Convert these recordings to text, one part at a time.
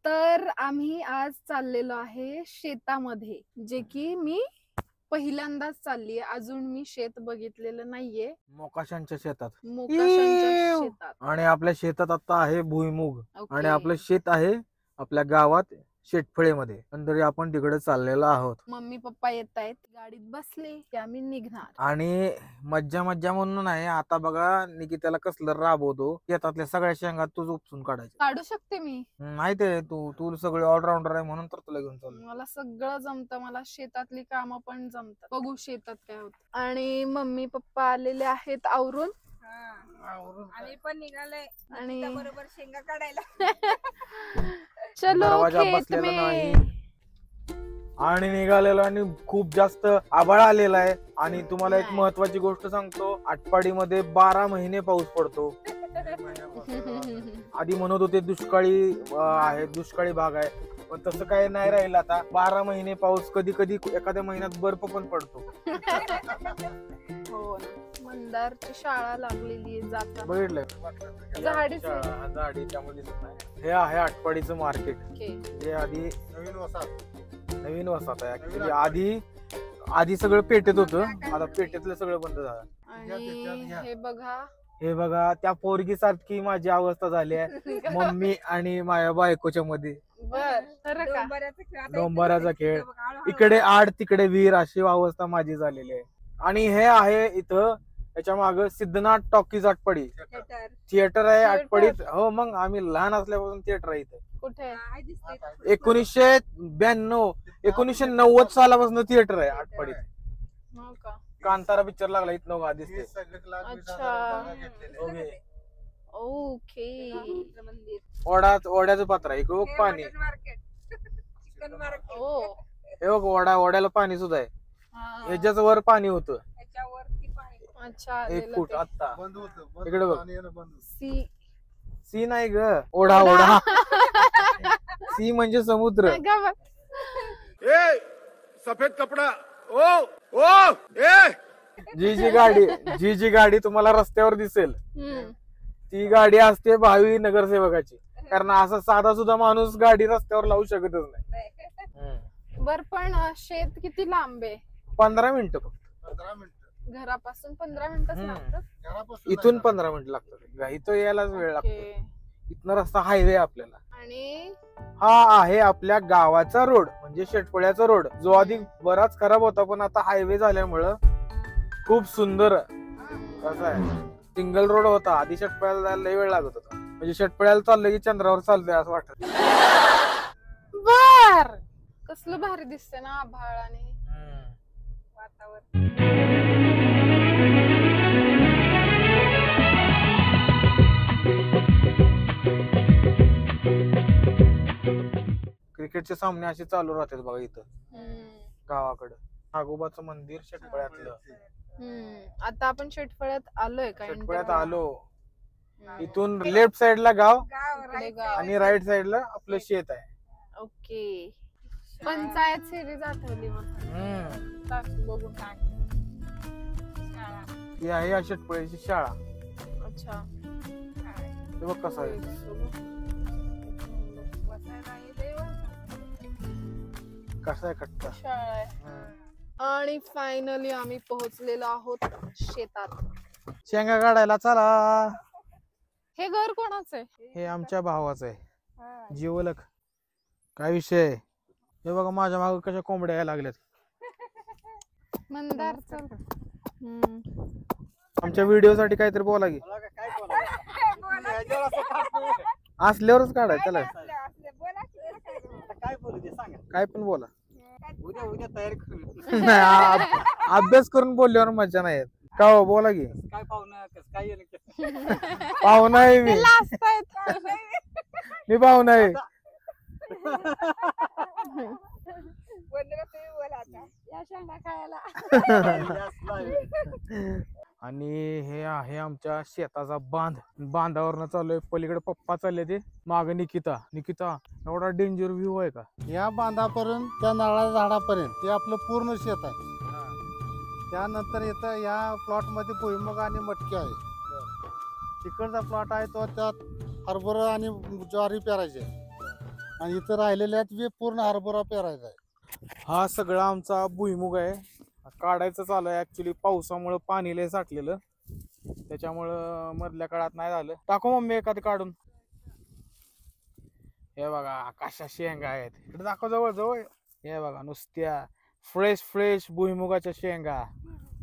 तर आम्ही आज चाललेलो आहे शेतामध्ये, जे की मी पहिल्यांदाच चालली आहे. अजून मी शेत बघितलेलं नाहीये. मोकाशांच्या शेतात मोकाशांच्या शेतात. आणि आपल्या शेतात आता आहे भुईमुग ओके. आणि आपलं शेत आहे आपल्या गावात शेतफळेमध्ये, पण तरी आपण तिकडे चाललेलो आहोत. मम्मी पप्पा येत आहेत, गाडीत बसले की आम्ही निघणार. आणि मज्जा मज्जा म्हणून आहे. आता बघा निकिताला कसलं राबवतो, शेतातल्या सगळ्या शेंगा तूच उपसून काढायच्या. काढू शकते मी. माहिती आहे तू सगळे ऑलराऊंडर आहे म्हणून तर तुला घेऊन चाललो. मला सगळं जमतं, मला शेतातली कामं पण जमतात. बघू शेतात काय होतं. आणि मम्मी पप्पा आलेले आहेत आवरून. आम्ही पण निघालोय आणि बरोबर शेंगा काढायला. चलो दरवाजा खेत बसलेला में. नाही आणि निघालेलो आणि खूप जास्त आभाळ आलेला आहे. आणि तुम्हाला एक नाही. महत्वाची गोष्ट सांगतो, आटपाडीमध्ये 12 महिने पाऊस पडतो. आधी म्हणत होते दुष्काळी आहे, दुष्काळी भाग आहे, पण तसं काही नाही राहिलं. आता 12 महिने पाऊस, कधी कधी एखाद्या महिन्यात बर्फ पण पडतो. हो ना. मंदारची शाळा लागलेली आहे जाता. बघितलंय झाडीच आहे. झाडी त्यामध्ये दिसत नाही. हे आहे आटपाडीचं मार्केट. ओके. जे आधी नवीन वसाहत आहे ऍक्च्युली. आधी सगळं पेटेत होतं, आता पेटेतलं सगळं बंद झालं. आणि हे बघा त्या पोरगी सारखी माझी अवस्था झाली आहे. मम्मी आणि माझ्या बायकोच्या मध्ये बर खरं का? डोंबराचा खेळ, इकडे आड तिकडे विहीर, अशी अवस्था माझी झालेली आहे. आणि हे आहे इथं त्याच्या माग सिद्धनाथ टॉकीज आटपाडी थिएटर आहे आटपाडीत. हो मग आम्ही लहान असल्यापासून थिएटर आहे इथं. कुठे? 1992 1990 सालापासून थिएटर आहे आटपाडीत. हो का? कांतारा पिक्चर लागला इथं बघा दिसते. अच्छा. ओके. ओके. ओढ्याचं पात्र आहे, इकडे बघ पाणी. ओ. हे बघ ओढ्याला पाणी सुद्धा आहे. हा. ह्याच्याच वर पाणी होतं अच्छा. 1 फूट. आता इकडे बघ, सी. सी नाही ग, ओढा. सी म्हणजे समुद्र. सफेद कपडा. ओ जी गाडी तुम्हाला रस्त्यावर दिसेल ती गाडी असते भावी नगरसेवकाची. कारण असा साधा सुद्धा माणूस गाडी रस्त्यावर लावू शकतच नाही. बर पण शेत किती लांब आहे? 15 मिनिटं फक्त. घरापासून 15 मिनिटच लागतात. इथून 15 मिनिटं लागतात. इथं यायलाच वेळ लागतो. ओके. इथनं रस्ता हायवे आपल्याला. आणि हा आहे आपल्या गावाचा रोड, म्हणजे शेटपळ्याचा रोड, जो आधी बराच खराब होता पण आता हायवे झाल्यामुळं खूप सुंदर कसं आहे. सिंगल रोड होता आधी, शेटपळ्याला जायला लय वेळ लागत होता. म्हणजे शेटपळ्याला चाललं की चंद्रावर चाललंय असं वाटत. बर कसलं भारी दिसतंय ना आभाळ आणि वातावरण. क्रिकेटचे सामने असे चालू राहतात बघा इथं गावाकडं. नागोबाचं मंदिर शेटपळ्यातलं. आता आपण शेटफळ्यात आलोय का? शेटपळ्यात आलो. इथून लेफ्ट साइडला गाव आणि राईट साइडला आपलं शेत आहे. ओके. पंचायत सिरीज आठवली बघून. ही आहे या शेटपळ्याची शाळा. अच्छा. ते बघ कसं आहे, कसं आहे कट्टा. शाळा आहे. आणि फायनली आम्ही पोहोचलेलो आहोत शेतात. शेंगा काढायला चला. हे घर कोणाचं आहे? हे आमच्या भावाचं आहे, जीवलक. काय विषय आहे? हे बघा माझ्या मागे कशा कोंबड्या यायला लागल्यात. मंदारचं. आमच्या व्हिडिओ साठी काहीतरी बोला की. असल्यावरच काढाय त्याला, काय पण बोला. उद्या तयारी करू. अभ्यास करून बोलल्यावर मजा नाही येत का हो? बोला की. काय पाहुणा काय पाहुणा आहे मी. मी पाहुणा आहे. आणि हे आहे आमच्या शेताचा बांध. बांधावरनं चाललोय. पलीकडे पप्पा चालले, ते माग निकिता. एवढा डेंजर व्ह्यू आहे का? या बांधापर्यंत त्या नारळाच्या झाडापर्यंत ते आपलं पूर्ण शेत आहे. त्यानंतर इथं या प्लॉट मध्ये भुईमुग आणि मटकी आहे. तिकडचा प्लॉट आहे तो त्यात हरभरा आणि ज्वारी पेरायचे. आणि इथं राहिलेल्यात बी पूर्ण हरभरा पेरायचा आहे. हा सगळा आमचा भुईमुग आहे. काढायचं चालू आहे. ऍक्च्युली पावसामुळे पाणी लय साठलेलं, त्याच्यामुळं मधल्या काळात नाही झालं. टाकू मम्मी एखादी काढून. हे बघा कशा शेंगा आहेत, इकडे दाखव जवळ जवळ. हे बघा नुसत्या फ्रेश फ्रेश भुईमुगाच्या शेंगा.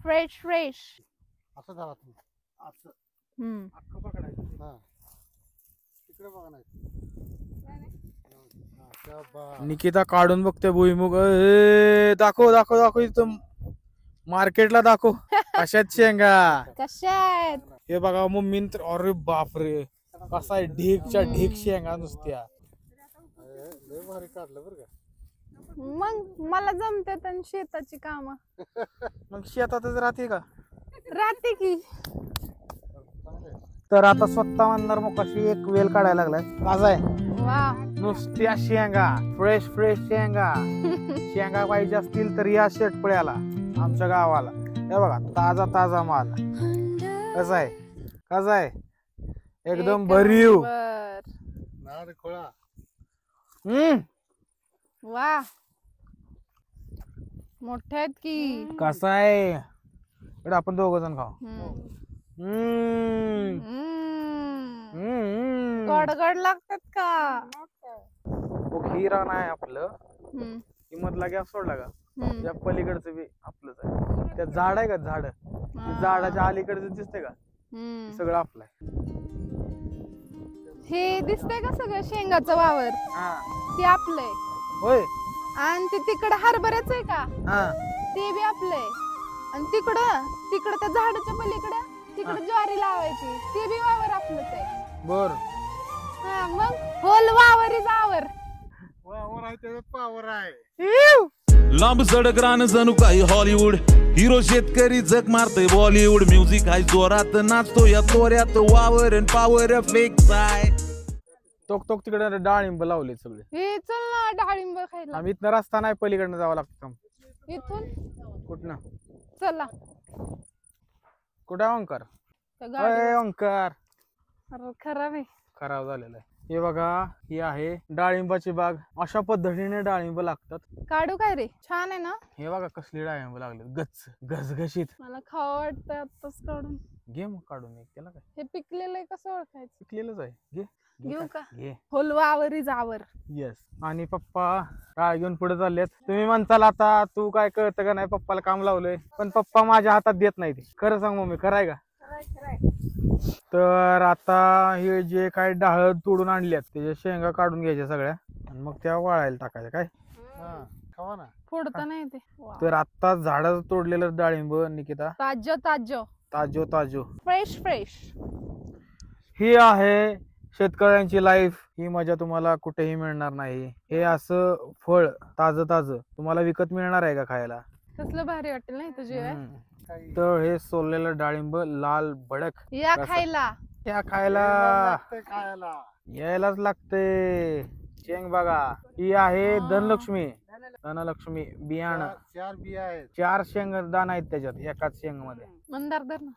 Fresh fresh. असं धरा तुम्ही, असं अख्खं पकडायचं. हा तिकडे बघा नाही. हा, त्या बा- निकिता काढून बघते भुईमुग. दाखव दाखव दाखव इथं मार्केटला दाखव कशात शेंगा. कशा आहेत? हे बघा मम्मी तर अरे बापरे कसा आहे, ढीकच्या ढीक शेंगा नुसत्या. लय भारी काढलं बरं का. मग मला जमतात आणि शेताची काम मग शेतातच राहते का? राहते की. चांगलं आहे. तर आता स्वतः म्हणणार मग कशी एक वेल काढायला लागलाय. कसा आहे वा. नुसत्या शेंगा, फ्रेश फ्रेश शेंगा. शेंगा पाहिजे असतील तर या शेटपळ्याला आमच्या गावाला. हे बघा ताजा ताजा माल. कसा आहे कसा आहे, एकदम एक भरीव. नंबर. नाद खोळा. वा मोठे आहेत की. कसा आहे, इकडे आपण दोघ जण खाऊ. गडगड लागतात का? ही रान आहे आपलं. ही मधला गॅप सोडला का, त्या पलीकडचं बी आपलंच आहे. त्या झाड आहे का, झाड झाडाच्या अलीकडचं दिसतंय का, सगळं आपलं आहे. हे दिसतंय का सगळं शेंगाचं वावर? ते आपलंय. होय. आणि ते तिकडं हरभऱ्याच आहे का, हा ते बी आपलंय. आणि तिकडं त्या झाडाच्या पलीकडं तिकडं ज्वारी लावायची, ते बी वावर आपलंच आहे. बर. हा मग होल वावर इज आवर. वावर आहे त्याच्यात पावर आहे. लांब सडक रान जणू काही हॉलिवूड. हिरो शेतकरी जग मारतय बॉलिवूड. म्युझिक हाय जोरात नाचतो या तोऱ्यात. वावर अन पावर फिक्स आहे. टोक टोक तिकडे डाळिंब लावले सगळे. हे चल ना डाळिंब खायला. आम्ही इथनं रस्ता नाही, पलीकडनं जावं लागतं. इथून कुठनं? चला. कुठं ओंकार? त्या गाडीवर. अय ओंकार, अरे खराब आहे. खराब झालेला आहे. हे बघा ही आहे डाळिंबाची बाग. अशा पद्धतीने डाळिंब लागतात. काढू काय रे? छान आहे ना? हे बघा कसली डाळिंब लागले, गच घसघशीत. मला खावं वाटतं आताच काढून. घे मग काढून एक. त्याला काय, हे पिकलेलं आहे, कसं ओळखायचं? पिकलेलंच आहे. घे घेऊ का? घे. होल वावर इज आवर. येस. आणि पप्पा डाळ घेऊन पुढे चाललेत. तुम्ही म्हणताल आता तू काय कळतं का नाही, पप्पाला काम लावलंय. पण पप्पा माझ्या हातात देत नाही. ते खरं सांग मम्मी, खरं आहे का? तर आता हे जे काय डाळ तोडून आणल्यात त्याच्या शेंगा काढून घ्यायच्या सगळ्या आणि मग त्या वाळायला टाकायच्या. काय हा खावा ना. फोडता नाही ते. तर आता झाडाचं तोडलेलं डाळिंब निकिता, ताजं ताजं, ताजो ताजो. Fresh fresh. ही आहे शेतकऱ्यांची लाईफ. ही मजा तुम्हाला कुठेही मिळणार नाही. हे असं फळ ताजं ताजं तुम्हाला विकत मिळणार आहे का खायला? कसलं भारी वाटेल नाही तुझे. तर हे सोललेलं डाळिंब लाल भडक. या कसं? खायला. या खायला लागतंय खायला. यायलाच लागते. शेंग बघा, ही आहे धनलक्ष्मी. धनलक्ष्मी बियाणं. 4 बिया आहेत. 4 शेंगदाणा आहेत त्याच्यात एकाच शेंग मध्ये. मंदार धर ना.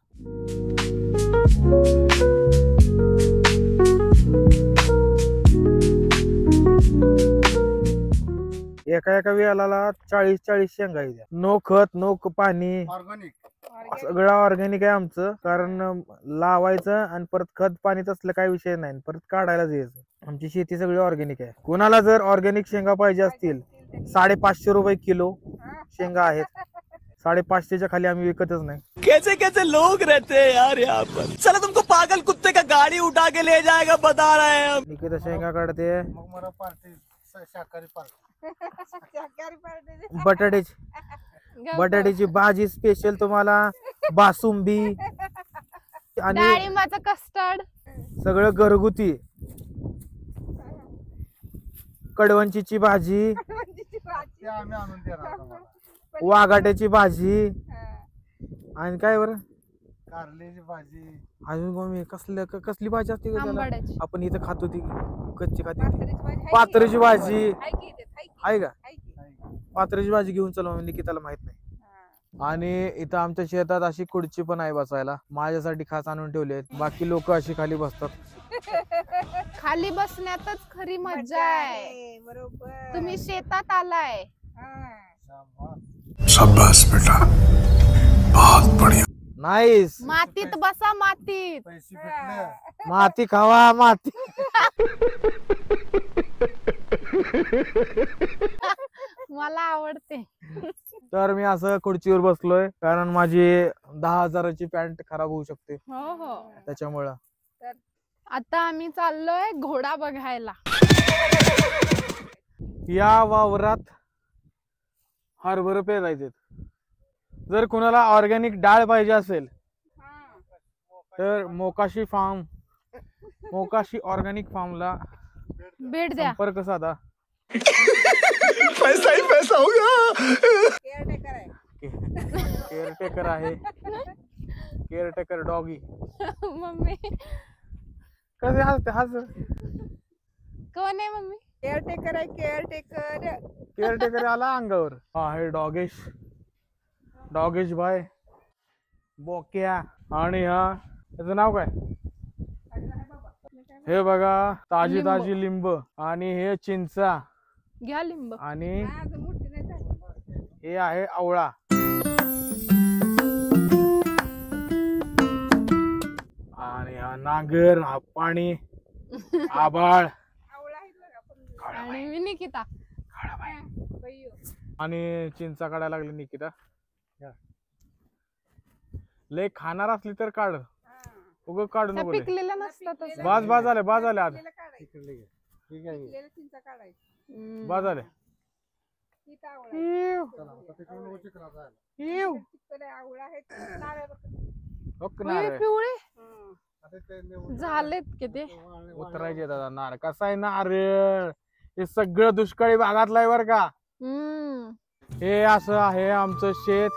एका एका वेळाला 40 शेंगा आहेत. नो खत नो पाणी, ऑर्गॅनिक. सगळं ऑर्गॅनिक आहे आमचं. कारण लावायचं आणि परत खत पाणी तसलं काही विषय नाही, परत काढायलाच यायचं. आमची शेती सगळी ऑर्गॅनिक आहे. कोणाला जर ऑर्गॅनिक शेंगा पाहिजे असतील 550 रुपये किलो शेंगा आहेत. 550च्या खाली आम्ही विकतच नाही. कैसे कैसे लोग रहते हैं यार यहाँ पर. चलो तुमको पागल कुत्ते का गाड़ी उठा के ले जाएगा, बता रहे हैं हम. निकिता शेंगा काढते. मग मला पार्टी, शाकाहारी पार्टी. शाकाहारी पार्टी. बटाट्याची भाजी स्पेशल तुम्हाला, बासुंदी आणि डाळिंबाचं कस्टर्ड. सगळं घरगुती. कडवंचीची भाजी, ते आम्ही आणून देणार तुम्हाला. वाघाट्याची भाजी आणि काय बरं कारल्याची भाजी. अजून मम्मी कसली भाजी असते का त्याला? आंबाड्याची. आपण इथं खातो ती कच्ची खाते, पात्राची भाजी आहे का? पात्राची भाजी घेऊन चला, निकिताला माहित नाही. आणि इथं आमच्या शेतात अशी खुर्ची पण आहे बसायला, माझ्यासाठी खास आणून ठेवले. बाकी लोक अशी खाली बसतात. खाली बसण्यातच खरी मजा आहे. बरोबर. तुम्ही शेतात आलाय. शाबाश बेटा, बहुत बढ़िया. नाईस. मातीत बसा, मातीत. पैसे भेटले. माती खावा माती. मला आवडते. तर मी असं खुर्चीवर बसलोय कारण माझी 10,000ची पॅन्ट खराब होऊ शकते हो हो. त्याच्यामुळं. आता आम्ही चाललोय घोडा बघायला. या वावरात हरभरे पेरायचे. जर कुणाला ऑर्गॅनिक डाळ पाहिजे असेल तर मोकाशी ऑर्गॅनिक फार्मला भेट द्या. संपर्क साधा. पैसा ही पैसा होगा. केअरटेकर आहे. केअरटेकर आहे. Caretaker doggy. मम्मी कसे हसते हस. कोण आहे मम्मी? केअरटेकर आहे. केअरटेकर. केअरटेकर आला अंगावर. हा हे डॉगेश भाई बोक्या. आणि हा त्याचं नाव काय? हे बघा ताजी ताजी लिंब आणि हे चिंचा घ्या लिंब. आणि अजून मोठी नाही झाली. हे आहे आवळा. आणि हा नागर, हा पाणी, आबाळ आवळा आहे बघा पण. आणि मी निकिता. बय्यो. आणि चिंचा काढायला लागली निकिता. लय खाणार असली तर काढ, उग काढू त्या नको लय. पिकलेल्या नसतात. बाज झाले आज. पिकलेलं काढायचं. ठीक आहे. पिकलेलं चिंचा काढायचं. बाज झाले. हीच आवळा आहे. चला, आता तिकडून उची करायचं आहे. पिकलेलं आवळा आहे. नारळ बघ. पिवळे आता ते निवडून झालेत की ते. उतरायचे दादा नारळ. कसा आहे नारळ? हे सगळं दुष्काळी भागातलं आहे बर का. हे असं आहे आमचं शेत.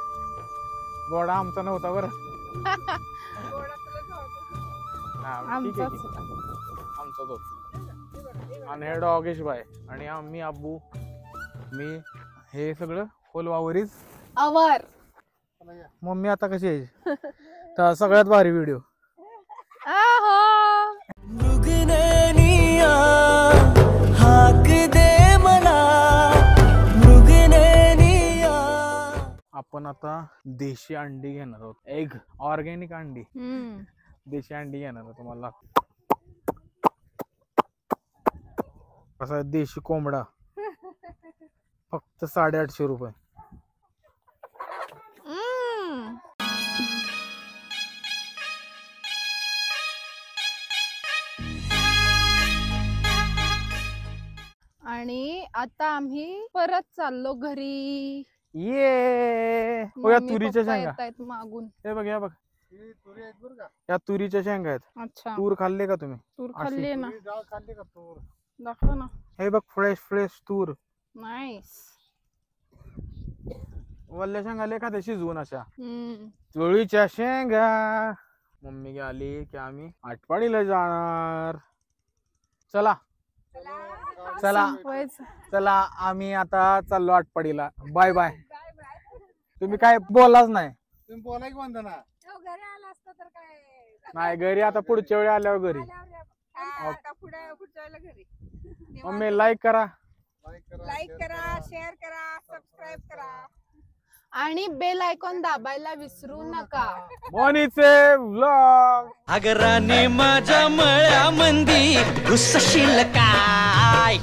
गोडा आमचा नव्हता बरं. गोडा तुला जाऊ. हा, ठीक आहे की. आमचा तो. आणि हे डॉगेश बाय आणि आम्ही अब्बू मी हे सगळं फुलवावरीच. आवर. मम्मी आता कशी आहे? तर सगळ्यात भारी व्हिडिओ. मृगनैनिया हाक दे मला मृगनैनिया. आपण आता देशी अंडी घेणार आहोत. एग ऑर्गॅनिक अंडी. देशी अंडी घेणार आहोत. तुम्हाला कसा आहे देशी कोंबडा फक्त 850 रुपये. आणि आता आम्ही परत चाललो घरी. ये मम्मी, तुरीच्या पप्पा शेंगा. येतायत मागून. हे बघ, या बघ, ही तुरी आहेत बरं का. या तुरीच्या शेंगा आहेत. अच्छा. तूर खाल्ले का तुम्ही? तूर अशी. खाल्ली ना. तुरी डाळ खाल्ली का तूर? दाखव ना. हे बघ फ्रेश तूर. नाईस. वल्ल्या शेंगा लय खाते शिजवून अशा. तुरीच्या शेंगा. मम्मी आली की आम्ही आटपाडीला जाणार. चला संपवायचं. चला आम्ही आता चाललो आटपाडीला. Bye bye. तुम्ही काय बोललाच नाही. तुम्ही बोला की वंदना. घरी आला असता तर काय. नाही घरी आता पुढच्या वेळी आल्यावर घरी. आता पुढच्या वेळेला घरी. मम्मी लाईक करा. लाईक करा, शेअर करा, सबस्क्राईब करा आणि बेल आयकॉन दाबायला विसरू नका. मोनीचे व्लॉग. अगर राणी माझ्या मळ्यामंदी घुसशील काय.